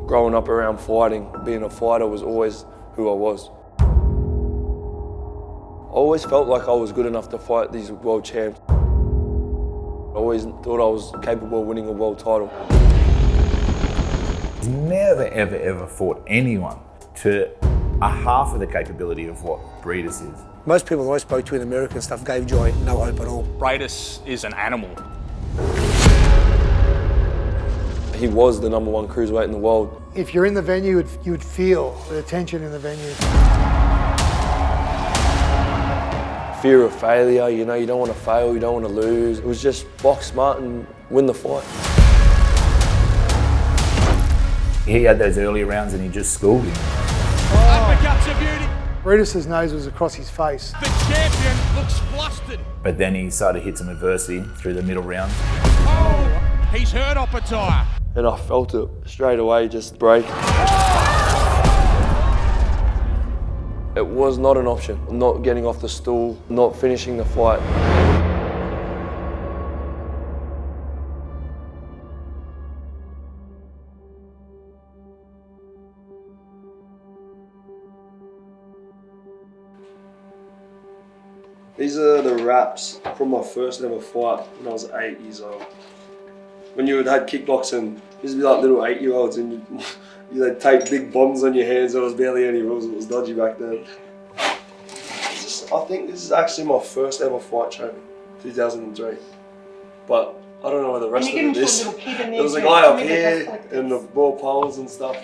Growing up around fighting, being a fighter was always who I was. I always felt like I was good enough to fight these world champs. I always thought I was capable of winning a world title. He's never, ever, ever fought anyone to a half of the capability of what Briedis is. Most people I spoke to in America and stuff gave Jai no hope at all. Briedis is an animal. He was the #1 cruiserweight in the world. If you're in the venue, you would feel the tension in the venue. Fear of failure, you know, you don't want to fail, you don't want to lose. It was just box smart and win the fight. He had those early rounds and he just schooled him. Uppercuts of beauty. Briedis' nose was across his face. The champion looks flustered. But then he started to hit some adversity through the middle round. Oh, he's hurt Opetaia. And I felt it straight away just break. It was not an option, not getting off the stool, not finishing the fight. These are the wraps from my first ever fight when I was 8 years old. When you had kickboxing, you used to be like little 8-year-olds and you'd tape big bombs on your hands. There was barely any rules, it was dodgy back then. I think this is actually my first ever fight training, 2003. But I don't know where the rest of it is. There was a guy up here and the ball poles and stuff.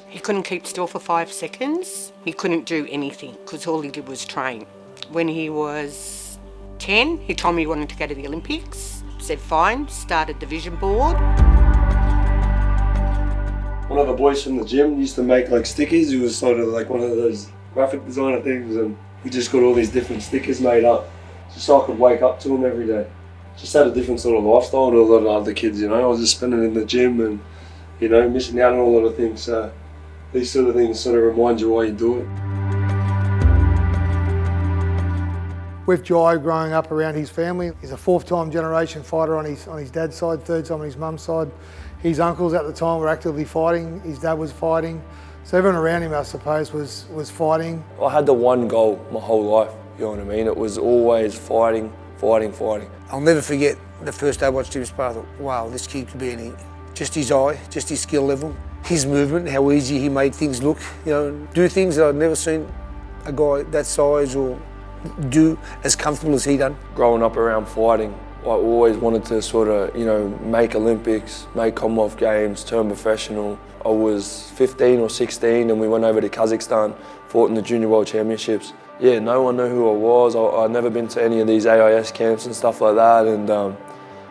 He couldn't keep still for 5 seconds. He couldn't do anything because all he did was train. When he was 10, he told me he wanted to go to the Olympics. Said fine, started division board. One of the boys from the gym used to make like stickers. He was sort of like one of those graphic designer things, and we just got all these different stickers made up just so I could wake up to them every day. Just had a different sort of lifestyle to a lot of other kids, you know. I was just spending in the gym and, you know, missing out on a lot of things. So these sort of things sort of remind you why you do it. With Jai growing up around his family, he's a 4th-time generation fighter on his dad's side, 3rd time on his mum's side. His uncles at the time were actively fighting, his dad was fighting. So everyone around him, I suppose, was fighting. I had the one goal my whole life, you know what I mean? It was always fighting, fighting, fighting. I'll never forget the first day I watched him spar. I thought, wow, this kid could be anything. Just his eye, just his skill level, his movement, how easy he made things look. You know, do things that I'd never seen a guy that size or do as comfortable as he done. Growing up around fighting, I always wanted to sort of, you know, make Olympics, make Commonwealth Games, turn professional. I was 15 or 16 and we went over to Kazakhstan, fought in the Junior World Championships. Yeah, no one knew who I was. I'd never been to any of these AIS camps and stuff like that, and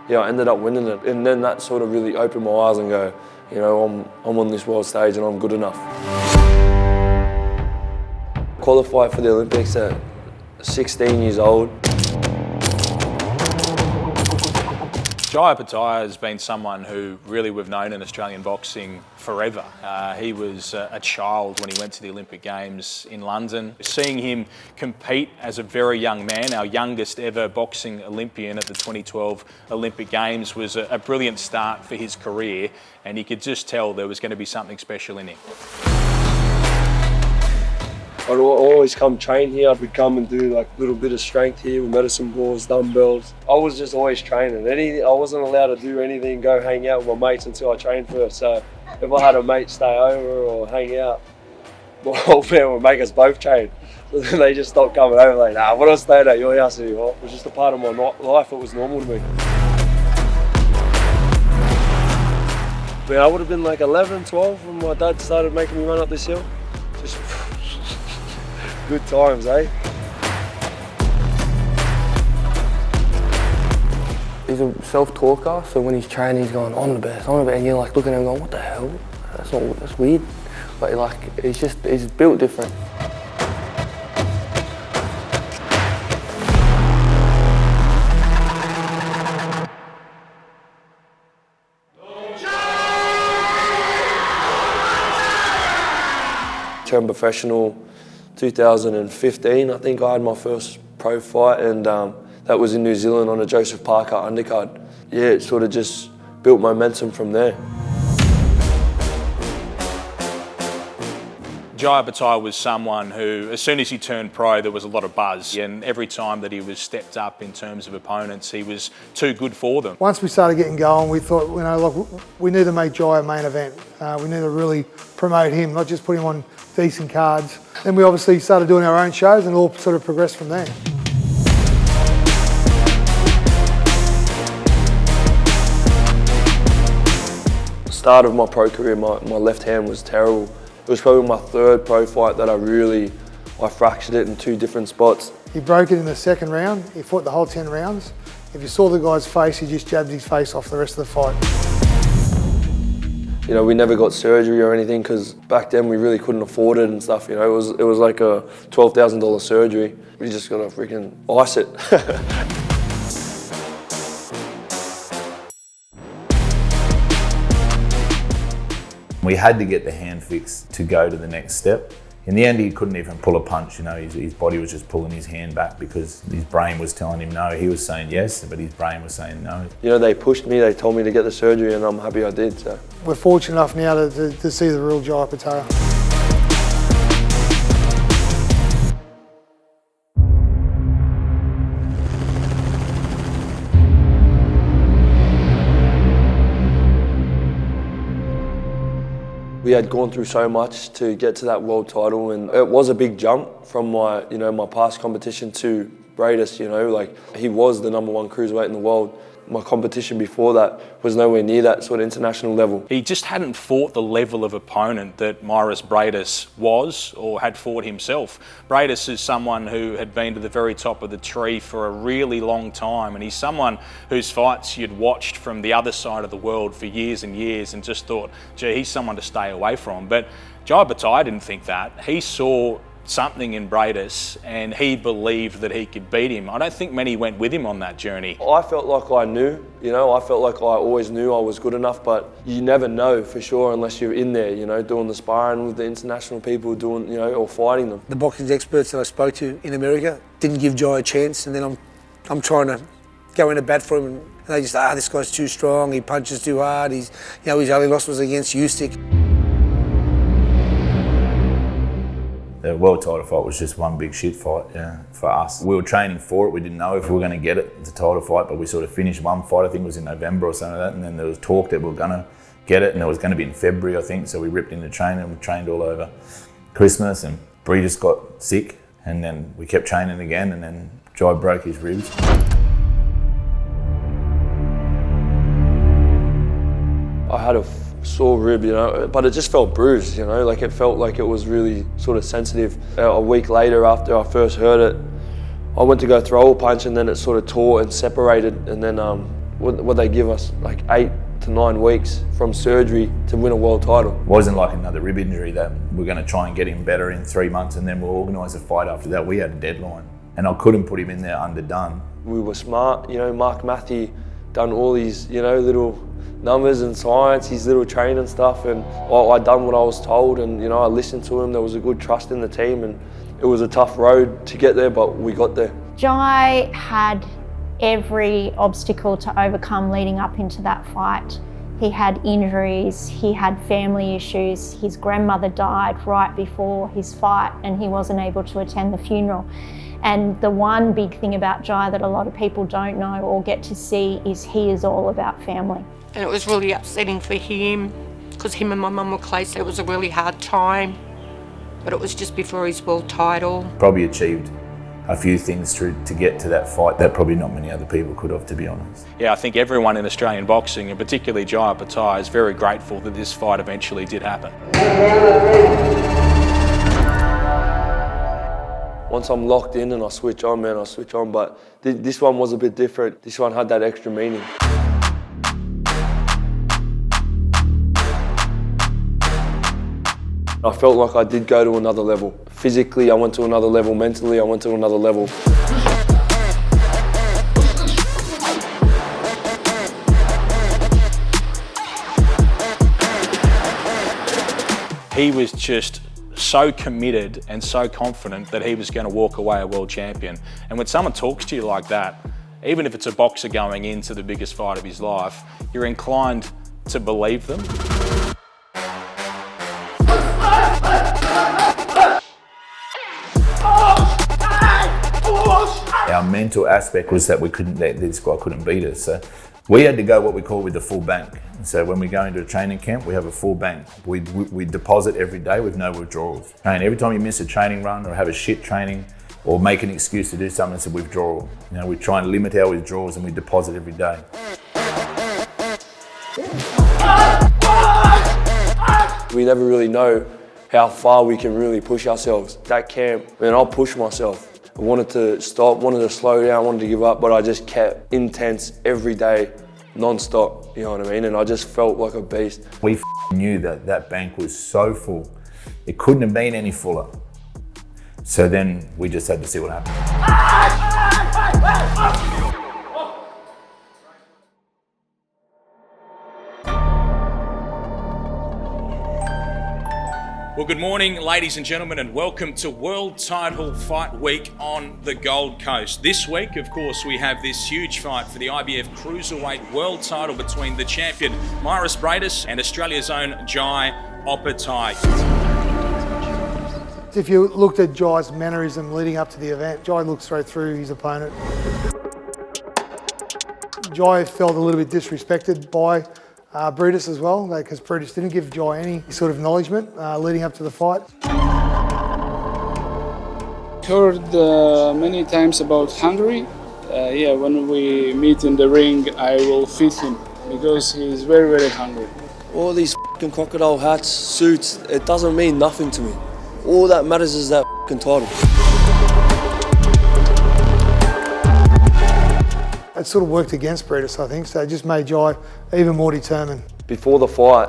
yeah, I ended up winning it. And then that sort of really opened my eyes and go, you know, I'm on this world stage and I'm good enough. Qualified for the Olympics at 16 years old. Jai Opetaia has been someone who really we've known in Australian boxing forever. He was a child when he went to the Olympic Games in London. Seeing him compete as a very young man, our youngest ever boxing Olympian at the 2012 Olympic Games, was a brilliant start for his career, and you could just tell there was going to be something special in him. I'd always come train here. We'd come and do like a little bit of strength here with medicine balls, dumbbells. I was just always training. I wasn't allowed to do anything, go hang out with my mates until I trained first. So if I had a mate stay over or hang out, my whole family would make us both train. They just stopped coming over, like, nah, we're not staying at your house anymore. It was just a part of my life. It was normal to me. Man, I would have been like 11, 12 when my dad started making me run up this hill. Just good times, eh? He's a self-talker, so when he's training, he's going, on the best, and you're like looking at him going, what the hell? That's weird. But like, he's built different. Turned professional 2015, I think I had my first pro fight, and that was in New Zealand on a Joseph Parker undercard. Yeah, it sort of just built momentum from there. Jai Opetaia was someone who, as soon as he turned pro, there was a lot of buzz. And every time that he was stepped up in terms of opponents, he was too good for them. Once we started getting going, we thought, look, we need to make Jai a main event. We need to really promote him, not just put him on decent cards. Then we obviously started doing our own shows and it all sort of progressed from there. Start of my pro career, my left hand was terrible. It was probably my third pro fight that I fractured it in 2 different spots. He broke it in the second round. He fought the whole 10 rounds. If you saw the guy's face, he just jabbed his face off the rest of the fight. You know, we never got surgery or anything because back then we really couldn't afford it and stuff. You know, it was like a $12,000 surgery. We just got to freaking ice it. We had to get the hand fixed to go to the next step. In the end, he couldn't even pull a punch. You know, his body was just pulling his hand back because his brain was telling him no. He was saying yes, but his brain was saying no. You know, they pushed me, they told me to get the surgery and I'm happy I did. So. We're fortunate enough now to see the real Jai Opetaia. We had gone through so much to get to that world title, and it was a big jump from my past competition to Briedis. You know, like he was the #1 cruiserweight in the world. My competition before that was nowhere near that sort of international level. He just hadn't fought the level of opponent that Mairis Briedis was or had fought himself. Briedis is someone who had been to the very top of the tree for a really long time, and he's someone whose fights you'd watched from the other side of the world for years and years and just thought, gee, he's someone to stay away from. But Jai Opetaia didn't think that. He saw something in Briedis and he believed that he could beat him. I don't think many went with him on that journey. I felt like I knew, I felt like I always knew I was good enough, but you never know for sure unless you're in there, doing the sparring with the international people, doing, or fighting them. The boxing experts that I spoke to in America didn't give Jai a chance, and then I'm trying to go in a bat for him, and they just, this guy's too strong, he punches too hard, his only loss was against Usyk. The world title fight was just one big shit fight, for us. We were training for it. We didn't know if we were going to get it, the title fight, but we sort of finished one fight. I think it was in November or something like that, and then there was talk that we were going to get it, and it was going to be in February, I think. So we ripped into training, and we trained all over Christmas, and Briedis got sick, and then we kept training again, and then Jai broke his ribs. I had a sore rib, but it just felt bruised, like it felt like it was really sort of sensitive. A week later, after I first heard it, I went to go throw a punch, and then it sort of tore and separated, and then what they give us, like 8 to 9 weeks from surgery to win a world title. It wasn't like another rib injury that we're going to try and get him better in 3 months and then we'll organise a fight after that. We had a deadline, and I couldn't put him in there underdone. We were smart, Mark Matthew done all these, little numbers and science, his little training stuff, and I done what I was told, and I listened to him. There was a good trust in the team, and it was a tough road to get there, but we got there. Jai had every obstacle to overcome leading up into that fight. He had injuries, he had family issues, his grandmother died right before his fight and he wasn't able to attend the funeral. And the one big thing about Jai that a lot of people don't know or get to see is he is all about family. And it was really upsetting for him because him and my mum were close. It was a really hard time, but it was just before his world title. Probably achieved a few things to get to that fight that probably not many other people could have, to be honest. Yeah, I think everyone in Australian boxing, and particularly Jai Opetaia, is very grateful that this fight eventually did happen. Once I'm locked in and I switch on, man, I switch on, but this one was a bit different. This one had that extra meaning. I felt like I did go to another level. Physically, I went to another level. Mentally, I went to another level. He was just so committed and so confident that he was going to walk away a world champion. And when someone talks to you like that, even if it's a boxer going into the biggest fight of his life, you're inclined to believe them. our mental aspect was that this guy couldn't beat us. So we had to go what we call with the full bank. So when we go into a training camp, we have a full bank. We deposit every day with no withdrawals. And every time you miss a training run or have a shit training or make an excuse to do something, it's a withdrawal. You know, we try and limit our withdrawals and we deposit every day. We never really know how far we can really push ourselves. That camp, man, I'll push myself. I wanted to stop, wanted to slow down, wanted to give up, but I just kept intense every day, non-stop, you know what I mean? And I just felt like a beast. We knew that bank was so full, it couldn't have been any fuller. So then we just had to see what happened. Well, good morning, ladies and gentlemen, and welcome to World Title Fight Week on the Gold Coast. This week, of course, we have this huge fight for the IBF cruiserweight world title between the champion Mairis Briedis and Australia's own Jai Opetaia. If you looked at Jai's mannerism leading up to the event, Jai looked straight through his opponent. Jai felt a little bit disrespected by Briedis as well, because Briedis didn't give Jai any sort of acknowledgement leading up to the fight. Heard many times about Hungary. When we meet in the ring, I will feed him because he's very, very hungry. All these fucking crocodile hats, suits, it doesn't mean nothing to me. All that matters is that fucking title. It sort of worked against Briedis, I think, so it just made Jai even more determined. Before the fight,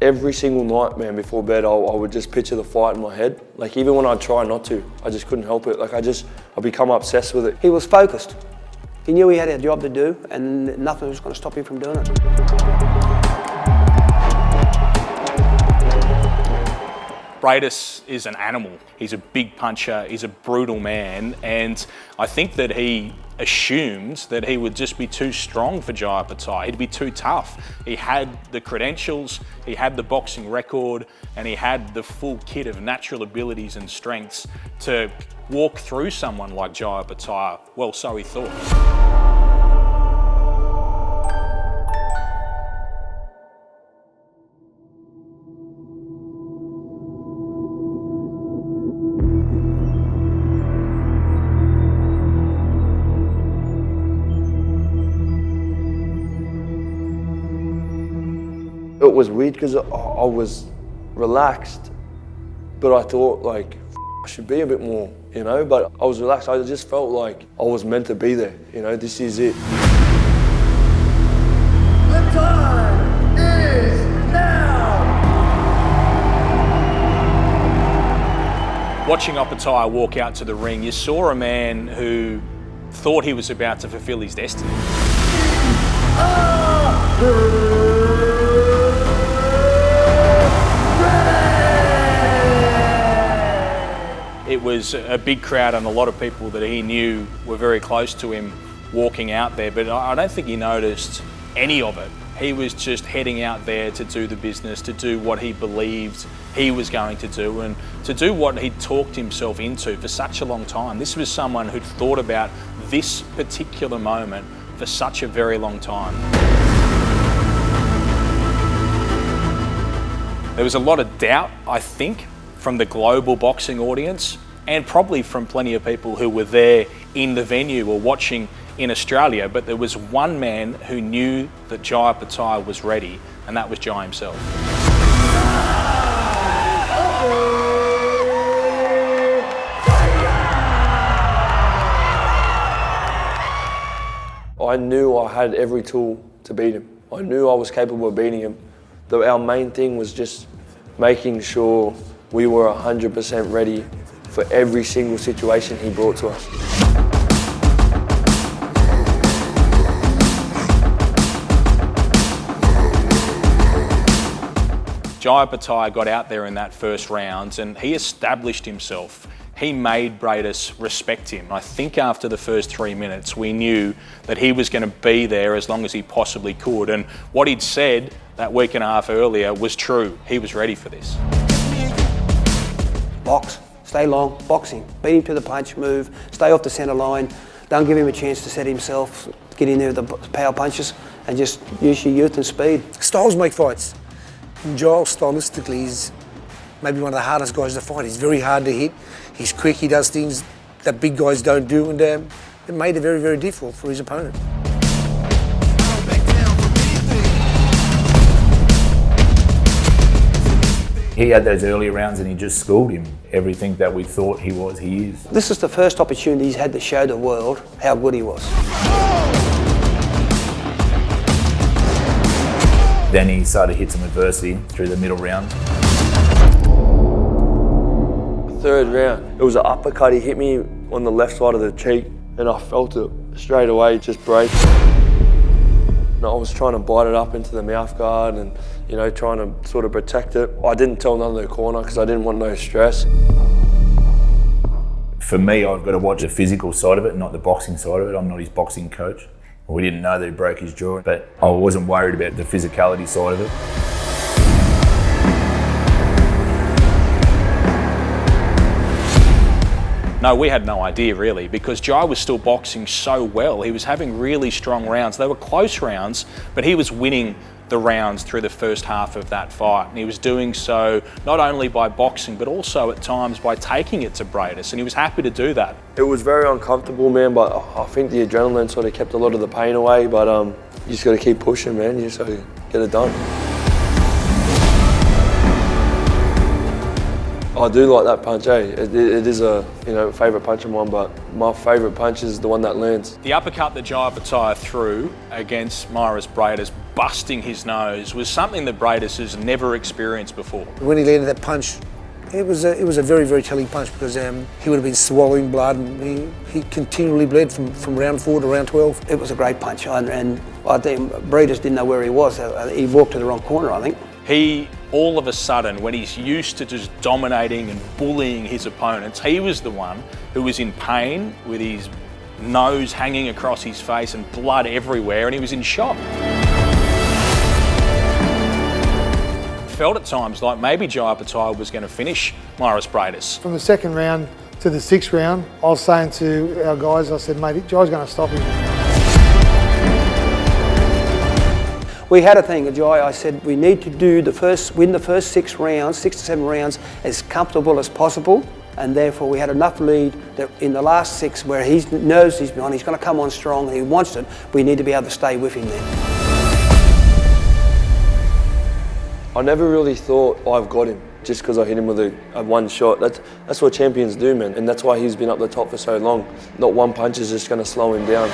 every single night, man, before bed, I would just picture the fight in my head. Like, even when I try not to, I just couldn't help it. Like, I become obsessed with it. He was focused. He knew he had a job to do and nothing was going to stop him from doing it. Briedis is an animal. He's a big puncher, he's a brutal man, and I think that he assumed that he would just be too strong for Jai Opetaia. He'd be too tough. He had the credentials, he had the boxing record, and he had the full kit of natural abilities and strengths to walk through someone like Jai Opetaia. Well, so he thought. It was weird because I was relaxed, but I thought, like, I should be a bit more, you know, but I was relaxed. I just felt like I was meant to be there, you know, this is it. The time is now! Watching Opetaia walk out to the ring, you saw a man who thought he was about to fulfill his destiny. It was a big crowd and a lot of people that he knew were very close to him walking out there, but I don't think he noticed any of it. He was just heading out there to do the business, to do what he believed he was going to do, and to do what he'd talked himself into for such a long time. This was someone who'd thought about this particular moment for such a very long time. There was a lot of doubt, I think, from the global boxing audience, and probably from plenty of people who were there in the venue or watching in Australia, but there was one man who knew that Jai Opetaia was ready, and that was Jai himself. I knew I had every tool to beat him. I knew I was capable of beating him. Our main thing was just making sure we were 100% ready for every single situation he brought to us. Jai Opetaia got out there in that first round and he established himself. He made Briedis respect him. I think after the first 3 minutes, we knew that he was going to be there as long as he possibly could. And what he'd said that week and a half earlier was true. He was ready for this. Box, stay long, boxing, beat him to the punch, move, stay off the centre line, Don't give him a chance to set himself, get in there with the power punches, and just use your youth and speed. Styles make fights. And Giles, stylistically, is maybe one of the hardest guys to fight. He's very hard to hit. He's quick. He does things that big guys don't do, and it made it very, very difficult for his opponent. He had those early rounds and he just schooled him. Everything that we thought he was, he is. This is the first opportunity he's had to show the world how good he was. Then he started to hit some adversity through the middle round. Third round, it was an uppercut. He hit me on the left side of the cheek and I felt it straight away just break. And I was trying to bite it up into the mouth guard and, you know, trying to sort of protect it. I didn't tell none of the corner because I didn't want no stress. For me, I've got to watch the physical side of it, not the boxing side of it. I'm not his boxing coach. We didn't know that he broke his jaw, but I wasn't worried about the physicality side of it. No, we had no idea really, because Jai was still boxing so well. He was having really strong rounds. They were close rounds, but he was winning the rounds through the first half of that fight. And he was doing so not only by boxing, but also at times by taking it to Briedis, and he was happy to do that. It was very uncomfortable, man, but I think the adrenaline sort of kept a lot of the pain away, but you just got to keep pushing, man. You just got to get it done. I do like that punch, eh? It is a favourite punch of mine, but my favourite punch is the one that lands. The uppercut that Jai Opetaia threw against Mairis Briedis, busting his nose, was something that Briedis has never experienced before. When he landed that punch, it was a very, very telling punch because he would have been swallowing blood and he continually bled from round 4 to round 12. It was a great punch, and I think Briedis didn't know where he was. He walked to the wrong corner, I think. He, all of a sudden, when he's used to just dominating and bullying his opponents, he was the one who was in pain with his nose hanging across his face and blood everywhere, and he was in shock. Felt at times like maybe Jai Opetaia was going to finish Mairis Briedis. From the second round to the 6th round, I was saying to our guys, I said, mate, Jai's going to stop him. We had a thing at Jai, I said we need to win the first 6 rounds, 6 to 7 rounds, as comfortable as possible, and therefore we had enough lead that in the last 6 where he knows he's behind, he's going to come on strong and he wants it, we need to be able to stay with him there. I never really thought I've got him just because I hit him with a one shot. That's what champions do, man, and that's why he's been up the top for so long. Not one punch is just going to slow him down.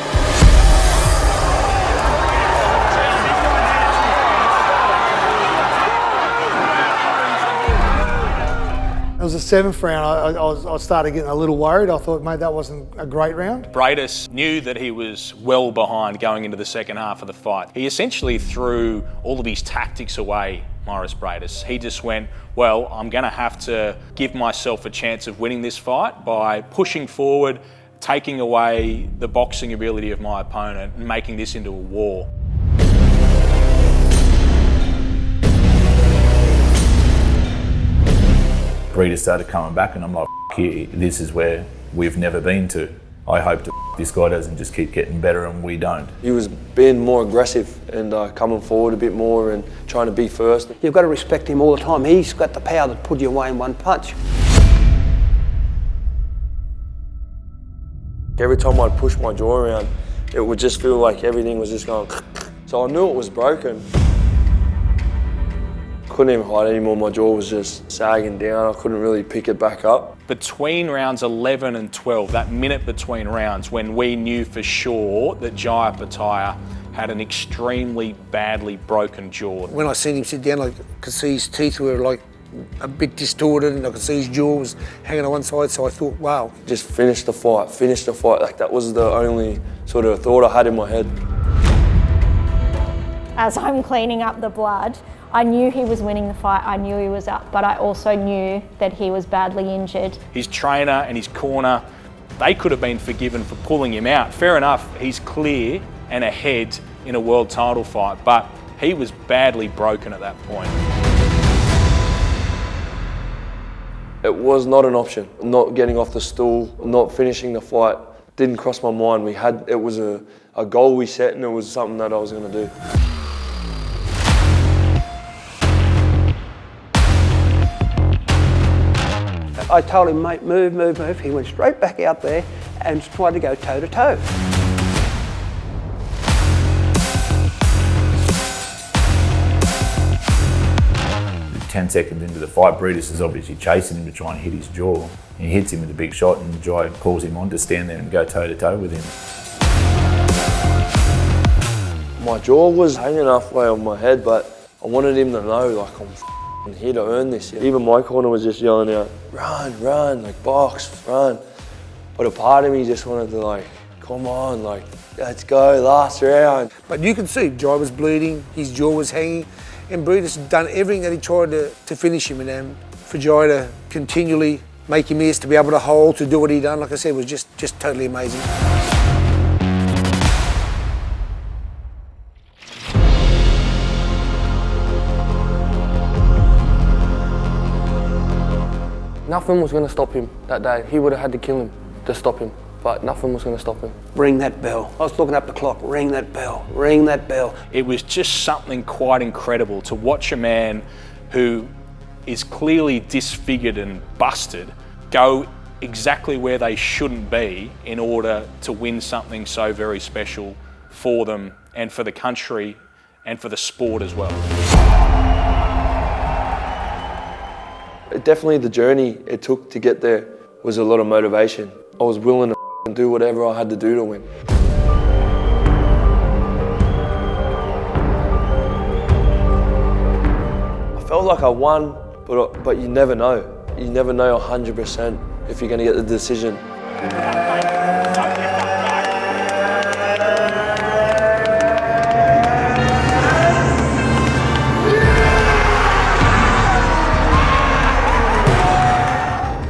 It was the 7th round, I started getting a little worried. I thought, mate, that wasn't a great round. Briedis knew that he was well behind going into the second half of the fight. He essentially threw all of his tactics away, Mairis Briedis. He just went, well, I'm going to have to give myself a chance of winning this fight by pushing forward, taking away the boxing ability of my opponent and making this into a war. Briedis started coming back and I'm like, this is where we've never been to. I hope this guy doesn't just keep getting better and we don't. He was being more aggressive and coming forward a bit more and trying to be first. You've got to respect him all the time. He's got the power to put you away in one punch. Every time I'd push my jaw around, it would just feel like everything was just going. So I knew it was broken. Couldn't even hide anymore, my jaw was just sagging down, I couldn't really pick it back up. Between rounds 11 and 12, that minute between rounds, when we knew for sure that Jai Opetaia had an extremely badly broken jaw. When I seen him sit down, I could see his teeth were like a bit distorted and I could see his jaw was hanging on one side, so I thought, wow. Just finish the fight, like that was the only sort of thought I had in my head. As I'm cleaning up the blood, I knew he was winning the fight, I knew he was up, but I also knew that he was badly injured. His trainer and his corner, they could have been forgiven for pulling him out. Fair enough, he's clear and ahead in a world title fight, but he was badly broken at that point. It was not an option, not getting off the stool, not finishing the fight. Didn't cross my mind. It was a goal we set, and it was something that I was going to do. I told him, mate, move, move, move. He went straight back out there and tried to go toe to toe. Ten seconds into the fight, Briedis is obviously chasing him to try and hit his jaw. He hits him with a big shot, and Jai calls him on to stand there and go toe to toe with him. My jaw was hanging halfway on my head, but I wanted him to know, like, I'm here to earn this. Even my corner was just yelling out, run, run, like, box, run. But a part of me just wanted to, like, come on, like, let's go, last round. But you can see Jai was bleeding, his jaw was hanging, and Briedis had done everything that he tried to finish him, and for Jai to continually make him miss, to be able to hold, to do what he done, like I said, was just totally amazing. Nothing was going to stop him that day. He would have had to kill him to stop him, but nothing was going to stop him. Ring that bell. I was looking up the clock. Ring that bell. Ring that bell. It was just something quite incredible to watch a man who is clearly disfigured and busted go exactly where they shouldn't be in order to win something so very special for them and for the country and for the sport as well. Definitely the journey it took to get there was a lot of motivation. I was willing to do whatever I had to do to win. I felt like I won, but you never know. You never know 100% if you're going to get the decision.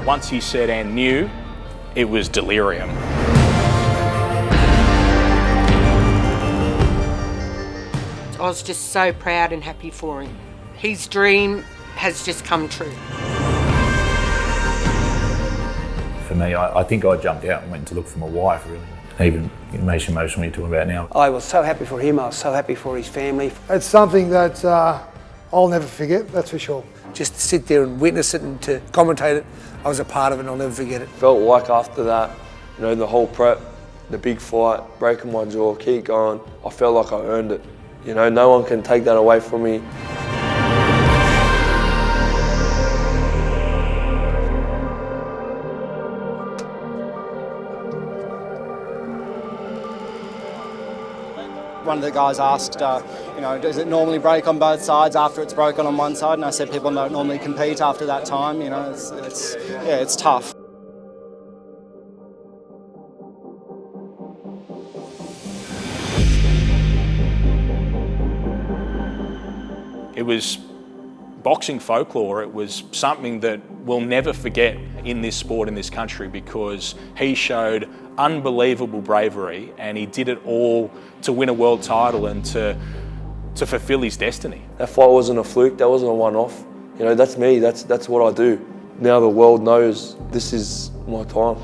Once he said and knew, it was delirium. I was just so proud and happy for him. His dream has just come true. For me, I think I jumped out and went to look for my wife, really. Even emotionally talking about now. I was so happy for him. I was so happy for his family. It's something that I'll never forget, that's for sure. Just to sit there and witness it and to commentate it, I was a part of it and I'll never forget it. Felt like after that, you know, the whole prep, the big fight, breaking my jaw, keep going, I felt like I earned it. You know, no one can take that away from me. One of the guys asked, you know, does it normally break on both sides after it's broken on one side? And I said people don't normally compete after that time. You know, it's tough. It was boxing folklore. It was something that we'll never forget in this sport, in this country, because he showed unbelievable bravery and he did it all to win a world title and to fulfill his destiny. That fight wasn't a fluke, that wasn't a one-off. You know, that's me, that's what I do. Now the world knows this is my time.